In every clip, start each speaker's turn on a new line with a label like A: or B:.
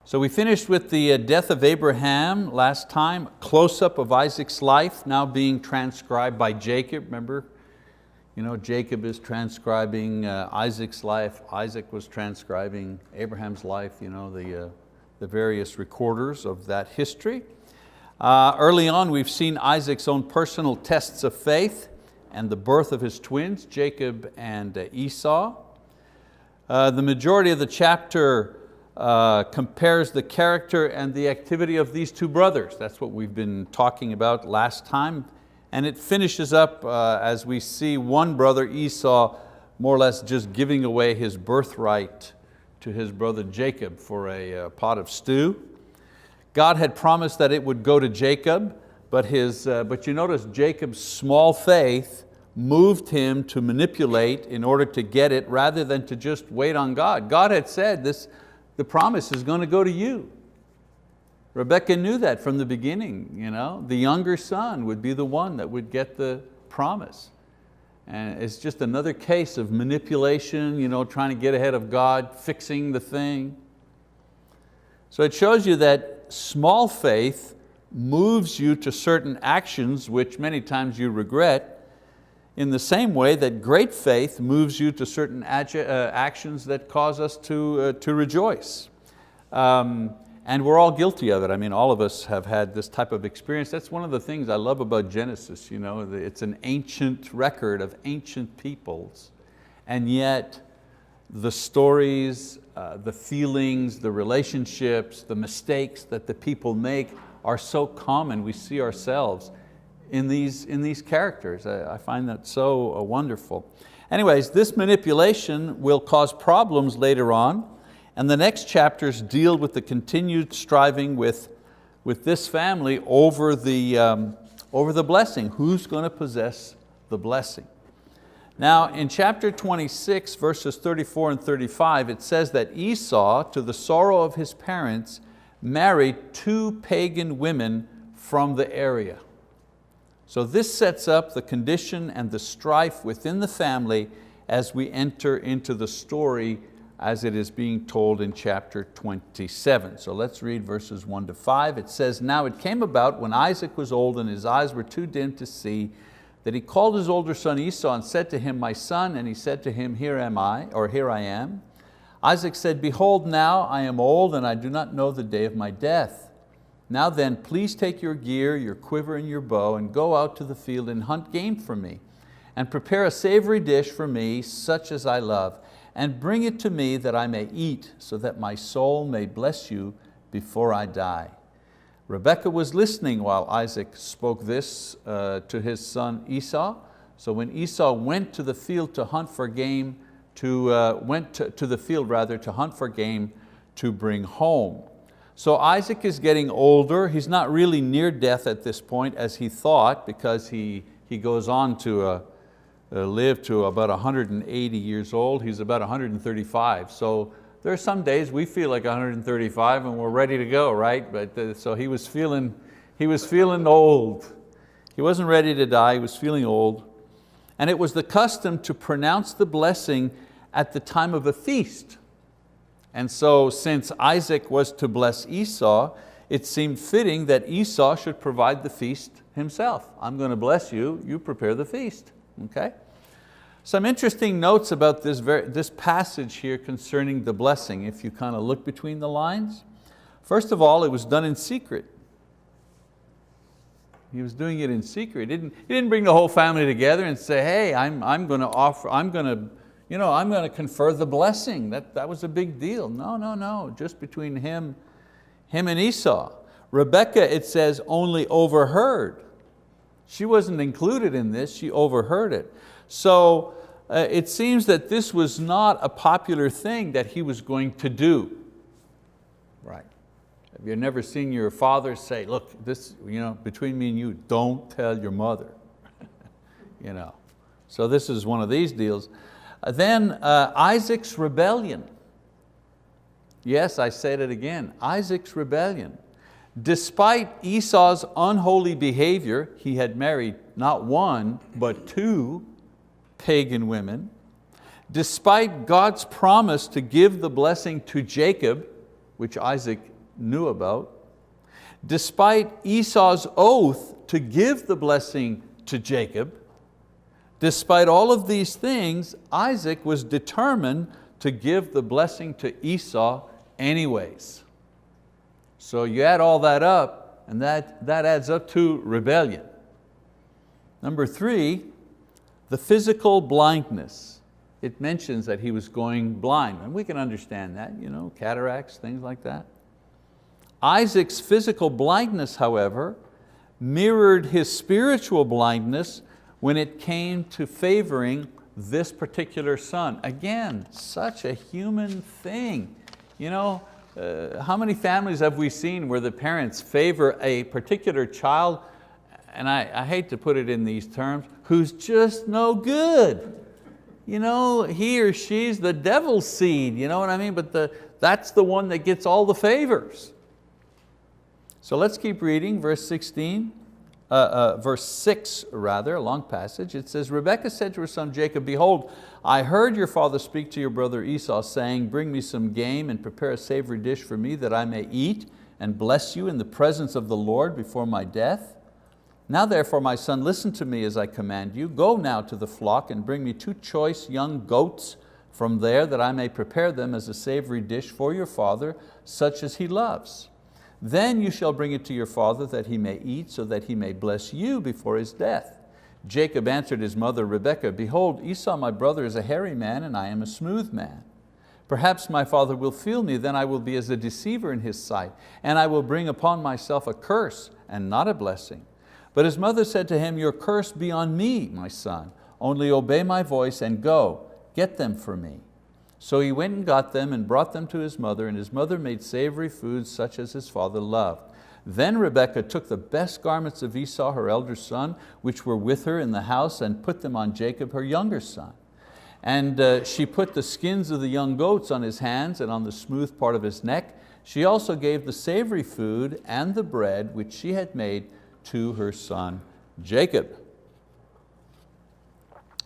A: So we finished with the death of Abraham last time, close-up of Isaac's life now being transcribed by Jacob. Remember, Jacob is transcribing Isaac's life. Isaac was transcribing Abraham's life, the various recorders of that history. Early on we've seen Isaac's own personal tests of faith and the birth of his twins, Jacob and Esau. The majority of the chapter compares the character and the activity of these two brothers. That's what we've been talking about last time. And it finishes up as we see one brother, Esau, more or less just giving away his birthright to his brother Jacob for a pot of stew. God had promised that it would go to Jacob, but you notice Jacob's small faith moved him to manipulate in order to get it rather than to just wait on God. God had said the promise is going to go to you. Rebekah knew that from the beginning. The younger son would be the one that would get the promise. And it's just another case of manipulation, trying to get ahead of God, fixing the thing. So it shows you that small faith moves you to certain actions which many times you regret, in the same way that great faith moves you to certain actions that cause us to rejoice. And we're all guilty of it. All of us have had this type of experience. That's one of the things I love about Genesis. It's an ancient record of ancient peoples, and yet the stories, the feelings, the relationships, the mistakes that the people make are so common. We see ourselves in these characters. I find that so wonderful. Anyways, this manipulation will cause problems later on, and the next chapters deal with the continued striving with this family over the blessing. Who's going to possess the blessing? Now in chapter 26, verses 34 and 35, it says that Esau, to the sorrow of his parents, married 2 pagan women from the area. So this sets up the condition and the strife within the family as we enter into the story as it is being told in chapter 27. So let's read verses 1 to 5. It says, "Now it came about when Isaac was old and his eyes were too dim to see, that he called his older son Esau and said to him, 'My son,' and he said to him, 'Here I am.' Isaac said, 'Behold, now I am old and I do not know the day of my death. Now then, please take your gear, your quiver and your bow, and go out to the field and hunt game for me, and prepare a savory dish for me, such as I love, and bring it to me that I may eat, so that my soul may bless you before I die.' Rebekah was listening while Isaac spoke this to his son Esau. So when Esau went to the field to hunt for game, to hunt for game to bring home. So Isaac is getting older. He's not really near death at this point as he thought, because he goes on to live to about 180 years old. He's about 135. So there are some days we feel like 135 and we're ready to go, right? But so he was feeling old. He wasn't ready to die, he was feeling old. And it was the custom to pronounce the blessing at the time of a feast. And so since Isaac was to bless Esau, it seemed fitting that Esau should provide the feast himself. I'm going to bless you, you prepare the feast. Okay? Some interesting notes about this passage here concerning the blessing, if you kind of look between the lines. First of all, it was done in secret. He was doing it in secret. He didn't bring the whole family together and say, hey, I'm going to confer the blessing. That was a big deal. No, just between him and Esau. Rebekah, it says, only overheard. She wasn't included in this, she overheard it. So it seems that this was not a popular thing that he was going to do. Right. Have you never seen your father say, look, this, between me and you, don't tell your mother. So this is one of these deals. Then Isaac's rebellion. Yes, I said it again, Isaac's rebellion. Despite Esau's unholy behavior, he had married not 1, but 2 pagan women. Despite God's promise to give the blessing to Jacob, which Isaac knew about. Despite Esau's oath to give the blessing to Jacob, despite all of these things, Isaac was determined to give the blessing to Esau anyways. So you add all that up, and that adds up to rebellion. Number 3, the physical blindness. It mentions that he was going blind, and we can understand that, cataracts, things like that. Isaac's physical blindness, however, mirrored his spiritual blindness when it came to favoring this particular son. Again, such a human thing. How many families have we seen where the parents favor a particular child, and I hate to put it in these terms, who's just no good. He or she's the devil's seed, you know what I mean? But that's the one that gets all the favors. So let's keep reading, verse 16. Verse 6 rather, a long passage. It says, Rebekah said to her son Jacob, behold, I heard your father speak to your brother Esau, saying, bring me some game and prepare a savory dish for me that I may eat and bless you in the presence of the Lord before my death. Now therefore, my son, listen to me as I command you. Go now to the flock and bring me 2 choice young goats from there, that I may prepare them as a savory dish for your father, such as he loves. Then you shall bring it to your father, that he may eat, so that he may bless you before his death. Jacob answered his mother Rebekah, behold, Esau my brother is a hairy man, and I am a smooth man. Perhaps my father will feel me, then I will be as a deceiver in his sight, and I will bring upon myself a curse and not a blessing. But his mother said to him, your curse be on me, my son. Only obey my voice and go, get them for me. So he went and got them and brought them to his mother, and his mother made savory foods such as his father loved. Then Rebekah took the best garments of Esau, her elder son, which were with her in the house, and put them on Jacob, her younger son. And she put the skins of the young goats on his hands and on the smooth part of his neck. She also gave the savory food and the bread which she had made to her son Jacob.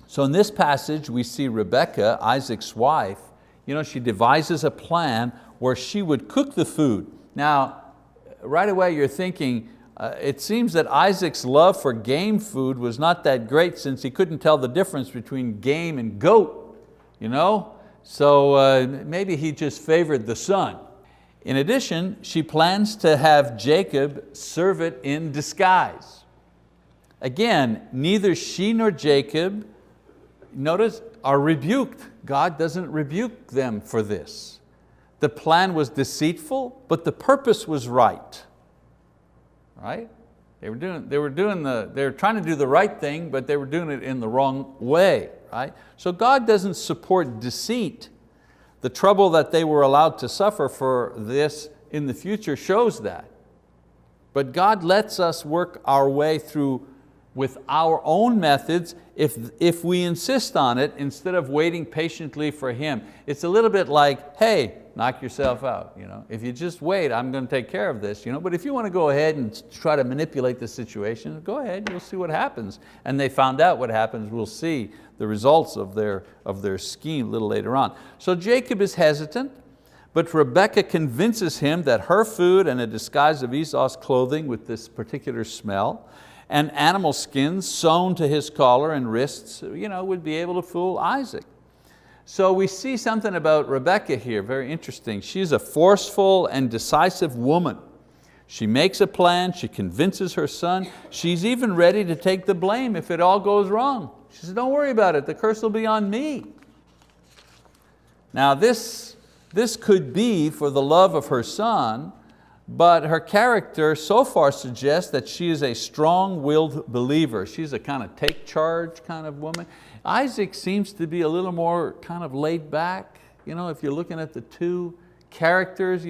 A: So in this passage we see Rebekah, Isaac's wife, she devises a plan where she would cook the food. Now, right away you're thinking, it seems that Isaac's love for game food was not that great, since he couldn't tell the difference between game and goat. So maybe he just favored the son. In addition, she plans to have Jacob serve it in disguise. Again, neither she nor Jacob, notice, are rebuked. God doesn't rebuke them for this. The plan was deceitful, but the purpose was right. Right? They were trying to do the right thing, but they were doing it in the wrong way. Right? So God doesn't support deceit. The trouble that they were allowed to suffer for this in the future shows that. But God lets us work our way through with our own methods if we insist on it, instead of waiting patiently for Him. It's a little bit like, hey, knock yourself out. If you just wait, I'm going to take care of this. But if you want to go ahead and try to manipulate the situation, go ahead, you'll see what happens. And they found out what happens. We'll see the results of their scheme a little later on. So Jacob is hesitant, but Rebekah convinces him that her food and a disguise of Esau's clothing with this particular smell and animal skins sewn to his collar and wrists would be able to fool Isaac. So we see something about Rebekah here, very interesting. She's a forceful and decisive woman. She makes a plan, she convinces her son, she's even ready to take the blame if it all goes wrong. She says, don't worry about it, the curse will be on me. Now this could be for the love of her son, but her character so far suggests that she is a strong-willed believer. She's a kind of take charge kind of woman. Isaac seems to be a little more kind of laid back. If you're looking at the two characters,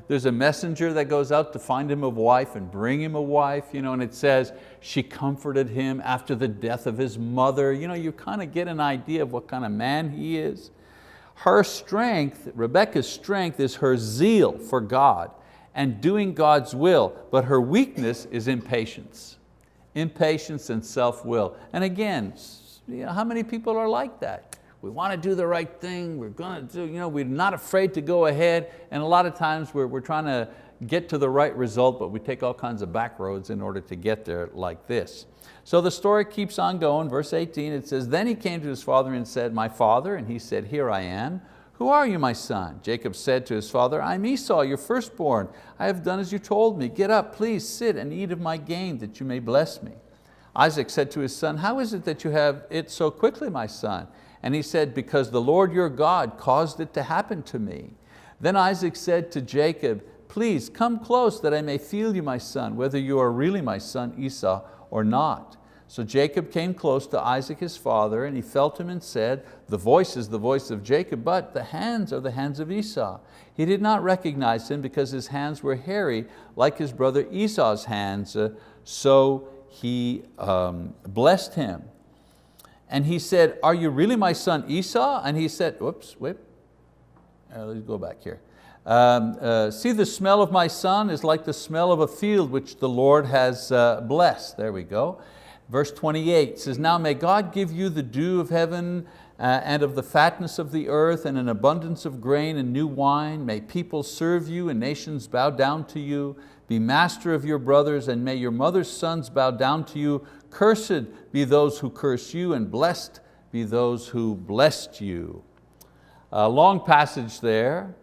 A: there's a messenger that goes out to find him a wife and bring him a wife, and it says she comforted him after the death of his mother. You kind of get an idea of what kind of man he is. Her strength, Rebekah's strength, is her zeal for God and doing God's will, but her weakness is impatience. Impatience and self-will. And again, how many people are like that? We want to do the right thing, we're going to do, we're not afraid to go ahead, and a lot of times we're trying to get to the right result, but we take all kinds of back roads in order to get there like this. So the story keeps on going. Verse 18, it says, then he came to his father and said, my father, and he said, here I am. Who are you, my son? Jacob said to his father, I'm Esau, your firstborn. I have done as you told me. Get up, please sit and eat of my gain, that you may bless me. Isaac said to his son, how is it that you have it so quickly, my son? And he said, because the Lord your God caused it to happen to me. Then Isaac said to Jacob, please come close that I may feel you, my son, whether you are really my son Esau or not. So Jacob came close to Isaac his father, and he felt him and said, the voice is the voice of Jacob, but the hands are the hands of Esau. He did not recognize him because his hands were hairy like his brother Esau's hands, so he blessed him. And he said, are you really my son Esau? And he said, let's go back here. See, the smell of my son is like the smell of a field which the Lord has blessed. There we go. Verse 28 says, now may God give you the dew of heaven and of the fatness of the earth and an abundance of grain and new wine. May people serve you and nations bow down to you. Be master of your brothers, and may your mother's sons bow down to you. Cursed be those who curse you, and blessed be those who blessed you. A long passage there.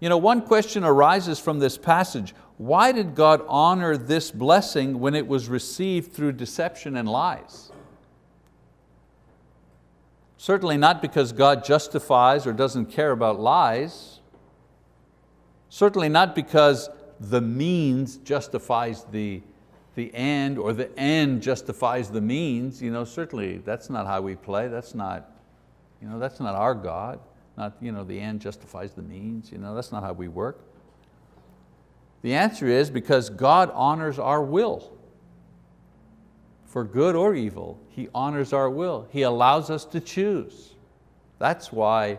A: One question arises from this passage. Why did God honor this blessing when it was received through deception and lies? Certainly not because God justifies or doesn't care about lies. Certainly not because the means justifies the end, or the end justifies the means. Certainly that's not how we play. That's not our God. Not the end justifies the means. That's not how we work. The answer is because God honors our will. For good or evil, He honors our will. He allows us to choose. That's why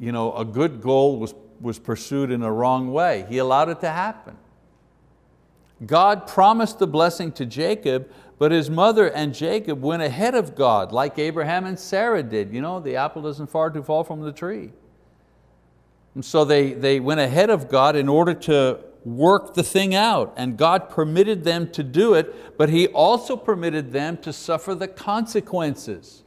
A: a good goal was pursued in a wrong way. He allowed it to happen. God promised the blessing to Jacob, but his mother and Jacob went ahead of God, like Abraham and Sarah did. The apple doesn't far to fall from the tree. And so they went ahead of God in order to work the thing out, and God permitted them to do it, but He also permitted them to suffer the consequences.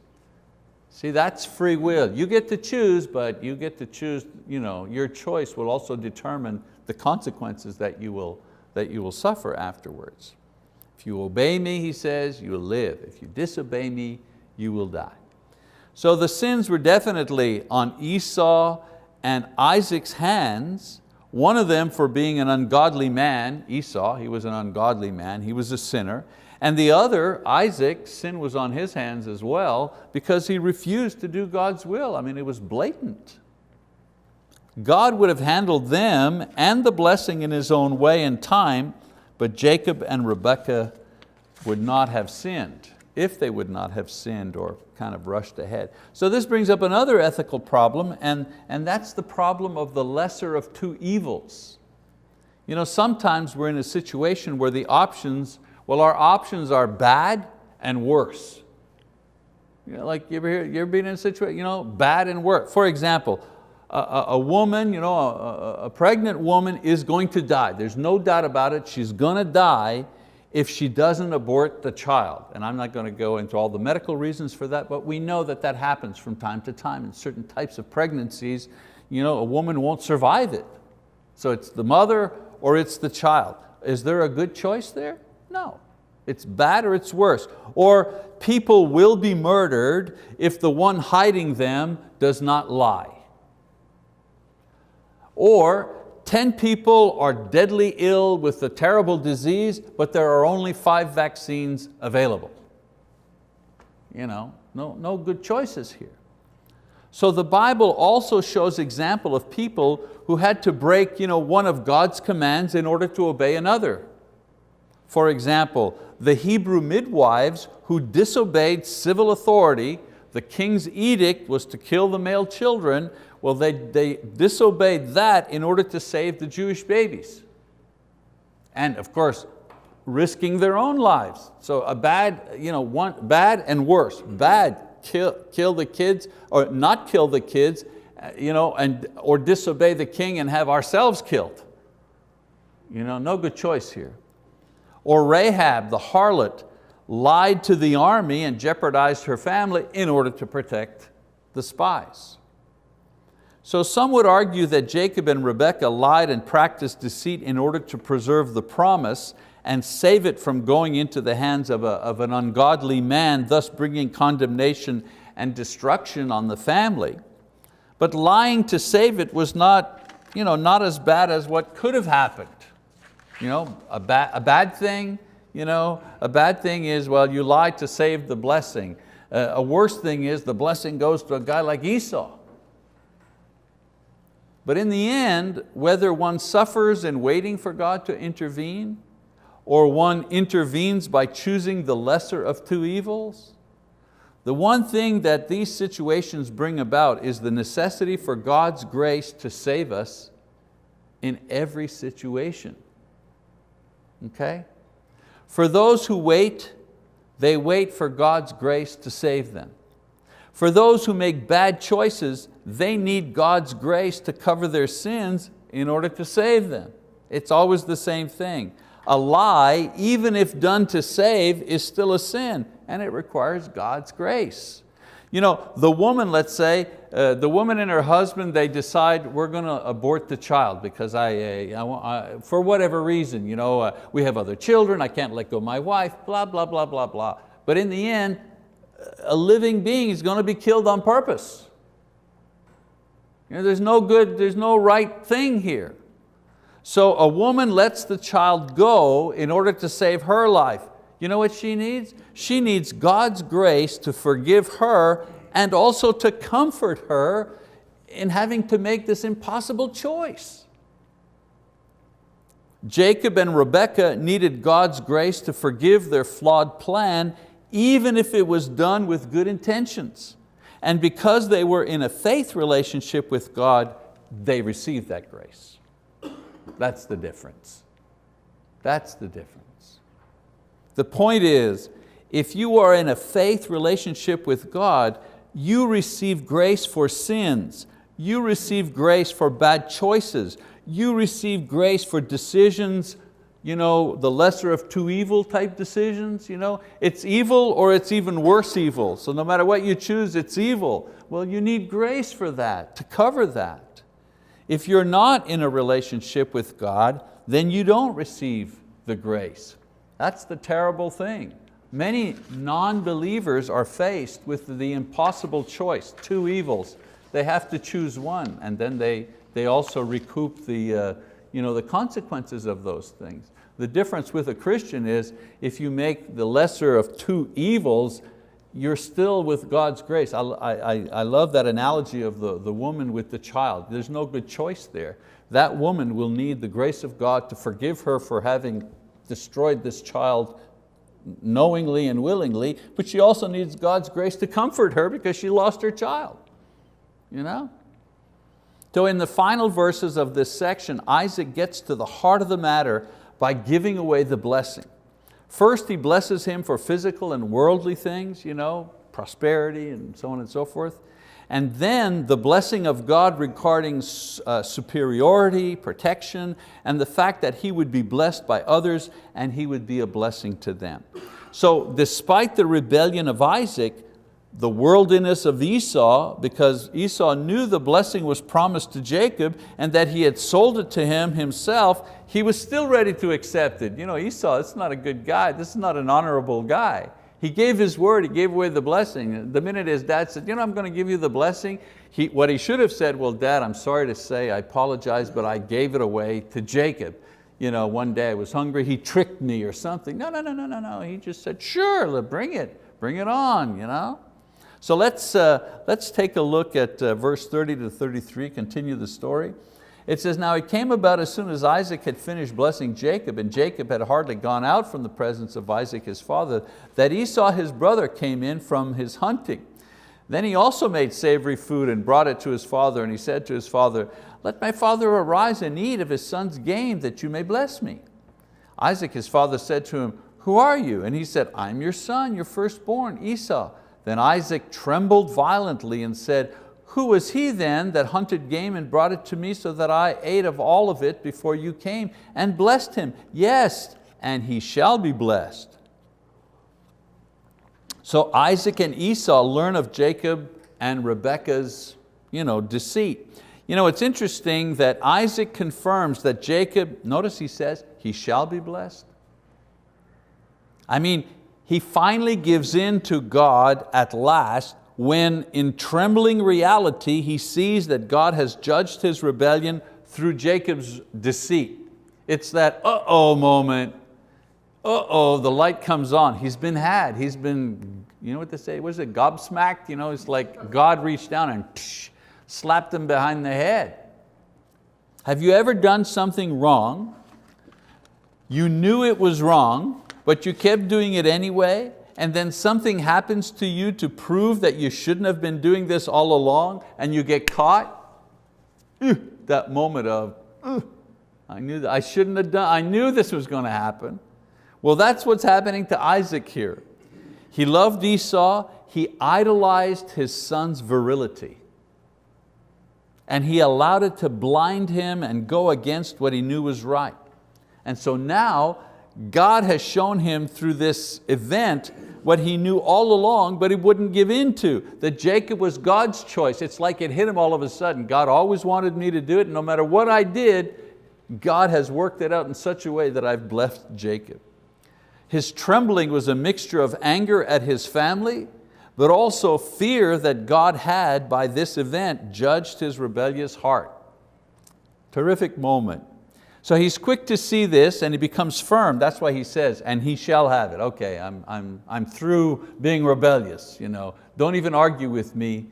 A: See, that's free will. You get to choose, but you get to choose, your choice will also determine the consequences that you will suffer afterwards. If you obey me, He says, you will live. If you disobey me, you will die. So the sins were definitely on Esau and Isaac's hands. One of them for being an ungodly man, Esau, he was an ungodly man, he was a sinner. And the other, Isaac, sin was on his hands as well because he refused to do God's will. It was blatant. God would have handled them and the blessing in His own way and time, but Jacob and Rebekah would not have sinned, if they would not have sinned or kind of rushed ahead. So this brings up another ethical problem, and that's the problem of the lesser of two evils. Sometimes we're in a situation where our options are bad and worse. Like you ever been in a situation, bad and worse. For example, a woman, a pregnant woman is going to die. There's no doubt about it. She's going to die if she doesn't abort the child. And I'm not going to go into all the medical reasons for that, but we know that happens from time to time in certain types of pregnancies. A woman won't survive it. So it's the mother or it's the child. Is there a good choice there? No. It's bad or it's worse. Or people will be murdered if the one hiding them does not lie. Or 10 people are deadly ill with a terrible disease, but there are only 5 vaccines available. No good choices here. So the Bible also shows example of people who had to break one of God's commands in order to obey another. For example, the Hebrew midwives who disobeyed civil authority. The king's edict was to kill the male children. Well, they disobeyed that in order to save the Jewish babies. And of course, risking their own lives. So a bad and worse. Bad, kill the kids, or not kill the kids, or disobey the king and have ourselves killed. No good choice here. Or Rahab, the harlot, lied to the army and jeopardized her family in order to protect the spies. So some would argue that Jacob and Rebekah lied and practiced deceit in order to preserve the promise and save it from going into the hands of an ungodly man, thus bringing condemnation and destruction on the family. But lying to save it was not as bad as what could have happened. A bad thing is, well, you lied to save the blessing. A worse thing is the blessing goes to a guy like Esau. But in the end, whether one suffers in waiting for God to intervene, or one intervenes by choosing the lesser of two evils, the one thing that these situations bring about is the necessity for God's grace to save us in every situation. Okay? For those who wait, they wait for God's grace to save them. For those who make bad choices, they need God's grace to cover their sins in order to save them. It's always the same thing. A lie, even if done to save, is still a sin, and it requires God's grace. The woman, let's say, the woman and her husband, they decide we're going to abort the child because for whatever reason, we have other children, I can't let go of my wife, blah, blah, blah, blah, blah. But in the end, a living being is going to be killed on purpose. There's no right thing here. So a woman lets the child go in order to save her life. You know what she needs? She needs God's grace to forgive her and also to comfort her in having to make this impossible choice. Jacob and Rebekah needed God's grace to forgive their flawed plan, even if it was done with good intentions. And because they were in a faith relationship with God, they received that grace. That's the difference. That's the difference. The point is, if you are in a faith relationship with God, you receive grace for sins. You receive grace for bad choices. You receive grace for decisions, the lesser of two evil type decisions. It's evil or it's even worse evil. So no matter what you choose, it's evil. Well, you need grace for that, to cover that. If you're not in a relationship with God, then you don't receive the grace. That's the terrible thing. Many non-believers are faced with the impossible choice, two evils. They have to choose one, and then they also recoup the consequences of those things. The difference with a Christian is if you make the lesser of two evils, you're still with God's grace. I love that analogy of the woman with the child. There's no good choice there. That woman will need the grace of God to forgive her for having destroyed this child knowingly and willingly, but she also needs God's grace to comfort her because she lost her child. So in the final verses of this section, Isaac gets to the heart of the matter by giving away the blessing. First, he blesses him for physical and worldly things, prosperity and so on and so forth. And then the blessing of God regarding superiority, protection, and the fact that he would be blessed by others and he would be a blessing to them. So despite the rebellion of Isaac, the worldliness of Esau, because Esau knew the blessing was promised to Jacob and that he had sold it to him himself, he was still ready to accept it. Esau, this is not a good guy, this is not an honorable guy. He gave his word, he gave away the blessing. The minute his dad said, I'm going to give you the blessing, what he should have said, well, Dad, I'm sorry to say, I apologize, but I gave it away to Jacob. One day I was hungry, he tricked me or something. No. He just said, sure, bring it on. So let's take a look at verse 30 to 33, continue the story. It says, now it came about as soon as Isaac had finished blessing Jacob, and Jacob had hardly gone out from the presence of Isaac his father, that Esau his brother came in from his hunting. Then he also made savory food and brought it to his father, and he said to his father, let my father arise and eat of his son's game, that you may bless me. Isaac his father said to him, who are you? And he said, I'm your son, your firstborn, Esau. Then Isaac trembled violently and said, Who was he then that hunted game and brought it to me so that I ate of all of it before you came and blessed him? Yes, and he shall be blessed. So Isaac and Esau learn of Jacob and Rebekah's deceit. It's interesting that Isaac confirms that Jacob, notice he says, he shall be blessed. He finally gives in to God at last when in trembling reality he sees that God has judged his rebellion through Jacob's deceit. It's that uh-oh moment. Uh-oh, the light comes on. He's been had. He's been, you know what they say, what is it, gobsmacked? It's like God reached down and slapped him behind the head. Have you ever done something wrong? You knew it was wrong, but you kept doing it anyway, and then something happens to you to prove that you shouldn't have been doing this all along, and you get caught? That moment of, I knew that I shouldn't have done, I knew this was going to happen. Well, that's what's happening to Isaac here. He loved Esau, he idolized his son's virility, and he allowed it to blind him and go against what he knew was right. And so now, God has shown him through this event what he knew all along, but he wouldn't give in to, that Jacob was God's choice. It's like it hit him all of a sudden. God always wanted me to do it, and no matter what I did, God has worked it out in such a way that I've blessed Jacob. His trembling was a mixture of anger at his family, but also fear that God had, by this event, judged his rebellious heart. Terrific moment. So he's quick to see this and he becomes firm. That's why he says, and he shall have it. Okay, I'm through being rebellious. Don't even argue with me.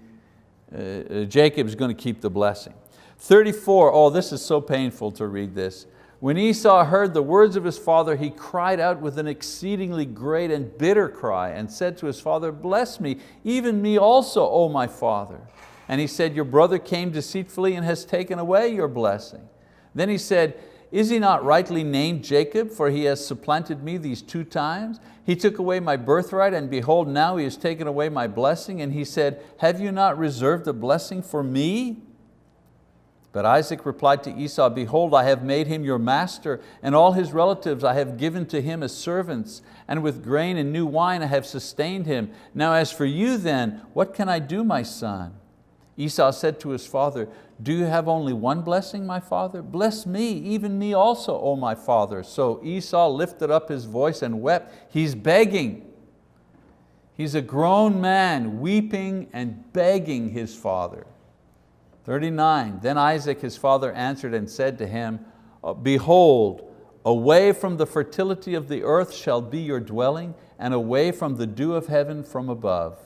A: Jacob's going to keep the blessing. 34, this is so painful to read this. When Esau heard the words of his father, he cried out with an exceedingly great and bitter cry and said to his father, bless me, even me also, O my father. And he said, your brother came deceitfully and has taken away your blessing. Then he said, is he not rightly named Jacob, for he has supplanted me these 2 times? He took away my birthright, and behold, now he has taken away my blessing. And he said, have you not reserved a blessing for me? But Isaac replied to Esau, behold, I have made him your master, and all his relatives I have given to him as servants, and with grain and new wine I have sustained him. Now as for you then, what can I do, my son? Esau said to his father, do you have only one blessing, my father? Bless me, even me also, O my father. So Esau lifted up his voice and wept. He's begging. He's a grown man weeping and begging his father. 39, then Isaac his father answered and said to him, behold, away from the fertility of the earth shall be your dwelling, and away from the dew of heaven from above.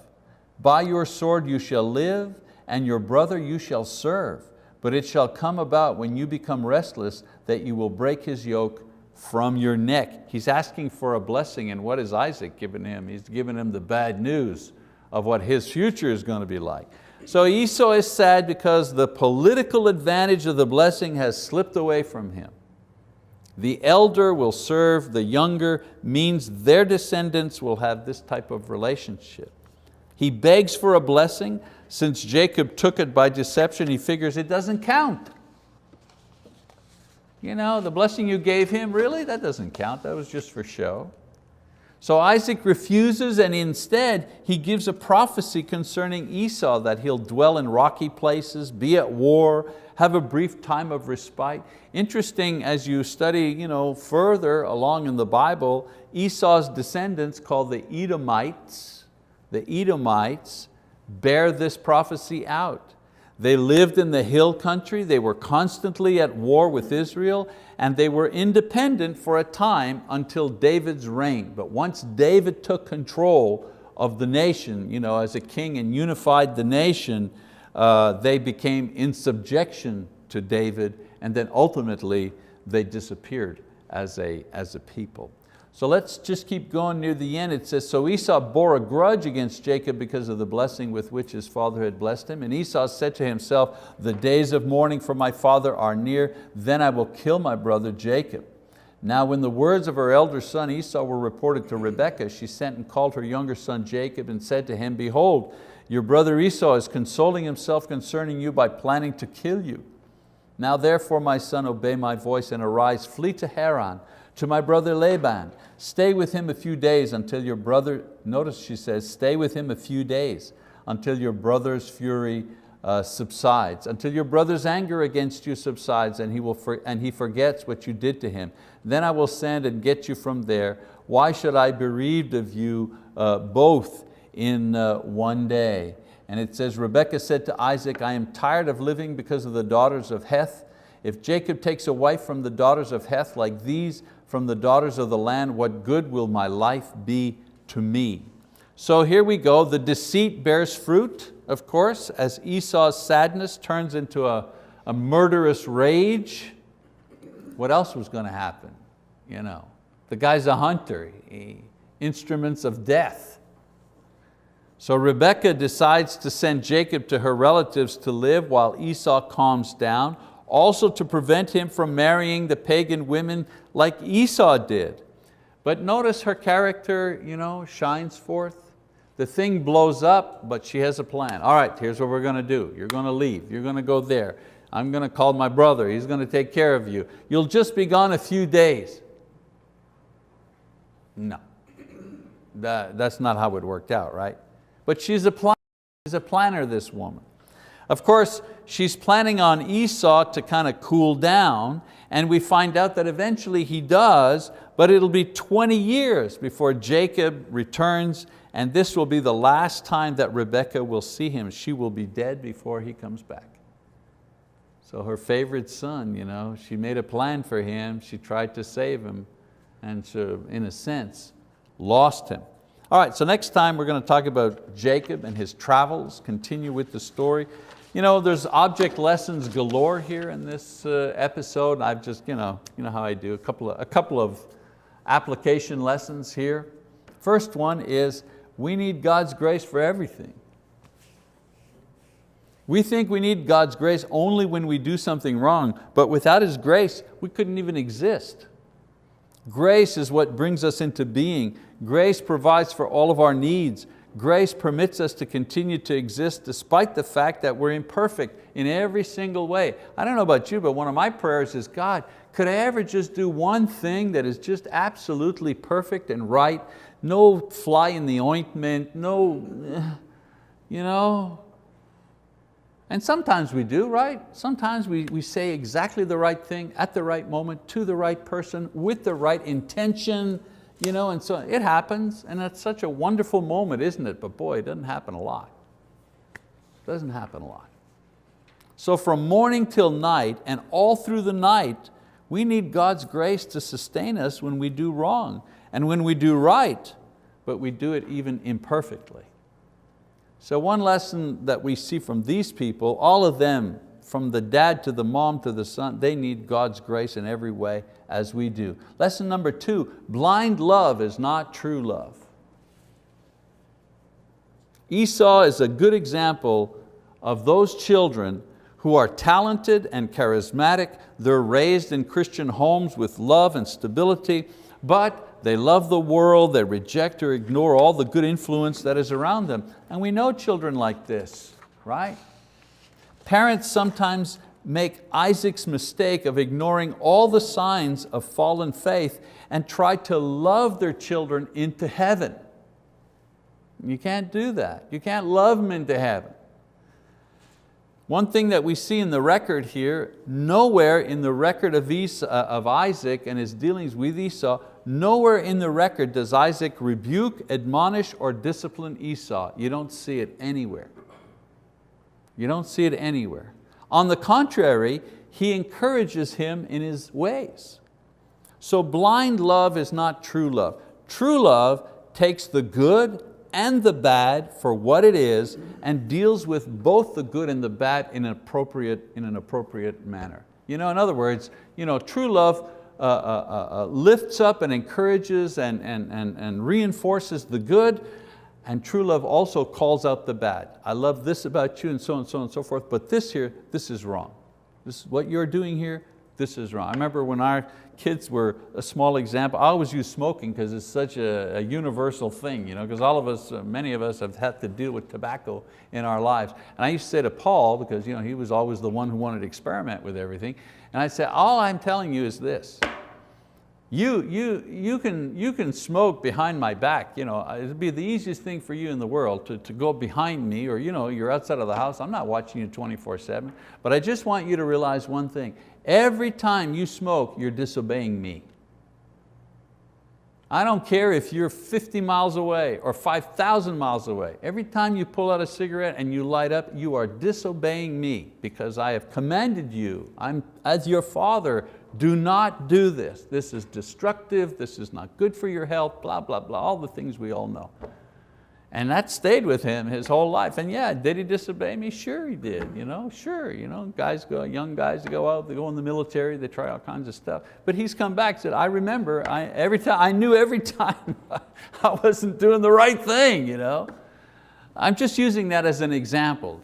A: By your sword you shall live, and your brother you shall serve. But it shall come about when you become restless that you will break his yoke from your neck. He's asking for a blessing, and what is Isaac giving him? He's giving him the bad news of what his future is going to be like. So Esau is sad because the political advantage of the blessing has slipped away from him. The elder will serve the younger means their descendants will have this type of relationship. He begs for a blessing. Since Jacob took it by deception, he figures it doesn't count. The blessing you gave him, really? That doesn't count, that was just for show. So Isaac refuses, and instead he gives a prophecy concerning Esau, that he'll dwell in rocky places, be at war, have a brief time of respite. Interesting, as you study further along in the Bible, Esau's descendants, called the Edomites, bear this prophecy out. They lived in the hill country, they were constantly at war with Israel, and they were independent for a time until David's reign. But once David took control of the nation, as a king, and unified the nation, they became in subjection to David, and then ultimately they disappeared as a people. So let's just keep going near the end. It says, so Esau bore a grudge against Jacob because of the blessing with which his father had blessed him. And Esau said to himself, the days of mourning for my father are near, then I will kill my brother Jacob. Now when the words of her elder son Esau were reported to Rebekah, she sent and called her younger son Jacob and said to him, behold, Your brother Esau is consoling himself concerning you by planning to kill you. Now therefore, my son, obey my voice and arise, flee to Haran, to my brother Laban. Stay with him a few days until your brother," notice she says, "stay with him a few days until your brother's fury subsides, until your brother's anger against you subsides and he forgets what you did to him. Then I will send and get you from there. Why should I be bereaved of you both in one day?" And it says, Rebekah said to Isaac, "I am tired of living because of the daughters of Heth. If Jacob takes a wife from the daughters of Heth like these from the daughters of the land, what good will my life be to me?" So here we go, the deceit bears fruit, of course, as Esau's sadness turns into a murderous rage. What else was going to happen? The guy's a hunter, instruments of death. So Rebekah decides to send Jacob to her relatives to live while Esau calms down, also to prevent him from marrying the pagan women like Esau did. But notice her character shines forth. The thing blows up, but she has a plan. All right, here's what we're going to do. You're going to leave, you're going to go there. I'm going to call my brother, he's going to take care of you. You'll just be gone a few days. No, that's not how it worked out, right? But she's a planner, this woman. Of course, she's planning on Esau to kind of cool down, and we find out that eventually he does, but it'll be 20 years before Jacob returns, and this will be the last time that Rebekah will see him. She will be dead before he comes back. So her favorite son, she made a plan for him, she tried to save him, and so in a sense, lost him. All right, so next time we're going to talk about Jacob and his travels, continue with the story. There's object lessons galore here in this episode. I've just, you know how I do, a couple of application lessons here. First one is we need God's grace for everything. We think we need God's grace only when we do something wrong, but without His grace, we couldn't even exist. Grace is what brings us into being. Grace provides for all of our needs. Grace permits us to continue to exist despite the fact that we're imperfect in every single way. I don't know about you, but one of my prayers is, God, could I ever just do one thing that is just absolutely perfect and right? No fly in the ointment, no. And sometimes we do, right? Sometimes we say exactly the right thing at the right moment to the right person with the right intention, and so it happens, and it's such a wonderful moment, isn't it? But boy, it doesn't happen a lot. It doesn't happen a lot. So from morning till night and all through the night, we need God's grace to sustain us when we do wrong and when we do right, but we do it even imperfectly. So one lesson that we see from these people, all of them, from the dad to the mom to the son, they need God's grace in every way as we do. Lesson number 2, blind love is not true love. Esau is a good example of those children who are talented and charismatic. They're raised in Christian homes with love and stability, but they love the world, they reject or ignore all the good influence that is around them. And we know children like this, right? Parents sometimes make Isaac's mistake of ignoring all the signs of fallen faith and try to love their children into heaven. You can't do that. You can't love them into heaven. One thing that we see in the record here, nowhere in the record of Isaac and his dealings with Esau, nowhere in the record does Isaac rebuke, admonish, or discipline Esau. You don't see it anywhere. You don't see it anywhere. On the contrary, he encourages him in his ways. So blind love is not true love. True love takes the good and the bad for what it is and deals with both the good and the bad in an appropriate manner. In other words, true love lifts up and encourages and reinforces the good, and true love also calls out the bad. I love this about you and so and so and so forth, but this here, this is wrong. This is what you're doing here, This is wrong. I remember when our kids were a small example, I always use smoking because it's such a universal thing, because all of us, many of us have had to deal with tobacco in our lives. And I used to say to Paul, because he was always the one who wanted to experiment with everything, and I said, all I'm telling you is this, you can smoke behind my back. It'd be the easiest thing for you in the world to go behind me, or you're outside of the house. I'm not watching you 24/7, but I just want you to realize one thing. Every time you smoke, you're disobeying me. I don't care if you're 50 miles away or 5,000 miles away. Every time you pull out a cigarette and you light up, you are disobeying me because I have commanded you. As your father, do not do this. This is destructive, this is not good for your health, blah, blah, blah, all the things we all know. And that stayed with him his whole life. And yeah, did he disobey me? Sure he did, sure. Young guys go out, they go in the military, they try all kinds of stuff. But he's come back and said, I remember, I knew every time I wasn't doing the right thing. I'm just using that as an example.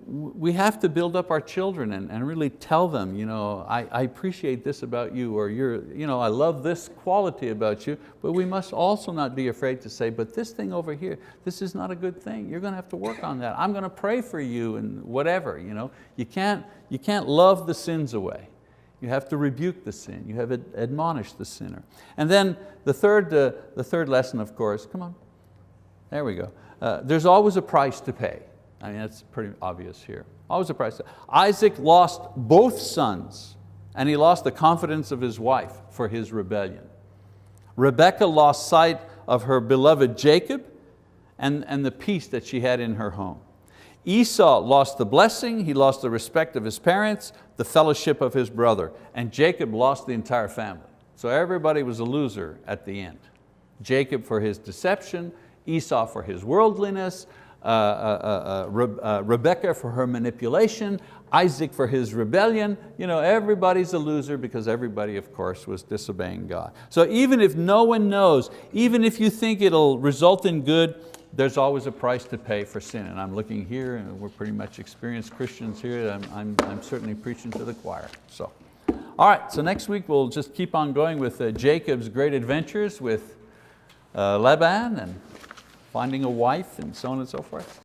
A: We have to build up our children and really tell them, I appreciate this about you, or I love this quality about you, but we must also not be afraid to say, but this thing over here, this is not a good thing. You're going to have to work on that. I'm going to pray for you and whatever. You can't love the sins away. You have to rebuke the sin. You have to admonish the sinner. And then the third lesson, of course, come on, there we go. There's always a price to pay. That's pretty obvious here. Always a price. Isaac lost both sons, and he lost the confidence of his wife for his rebellion. Rebekah lost sight of her beloved Jacob and the peace that she had in her home. Esau lost the blessing, he lost the respect of his parents, the fellowship of his brother, and Jacob lost the entire family. So everybody was a loser at the end. Jacob for his deception, Esau for his worldliness, Rebekah for her manipulation, Isaac for his rebellion. Everybody's a loser because everybody, of course, was disobeying God. So even if no one knows, even if you think it'll result in good, there's always a price to pay for sin. And I'm looking here, and we're pretty much experienced Christians here. I'm certainly preaching to the choir. So, all right, so next week we'll just keep on going with Jacob's great adventures with Laban and finding a wife and so on and so forth.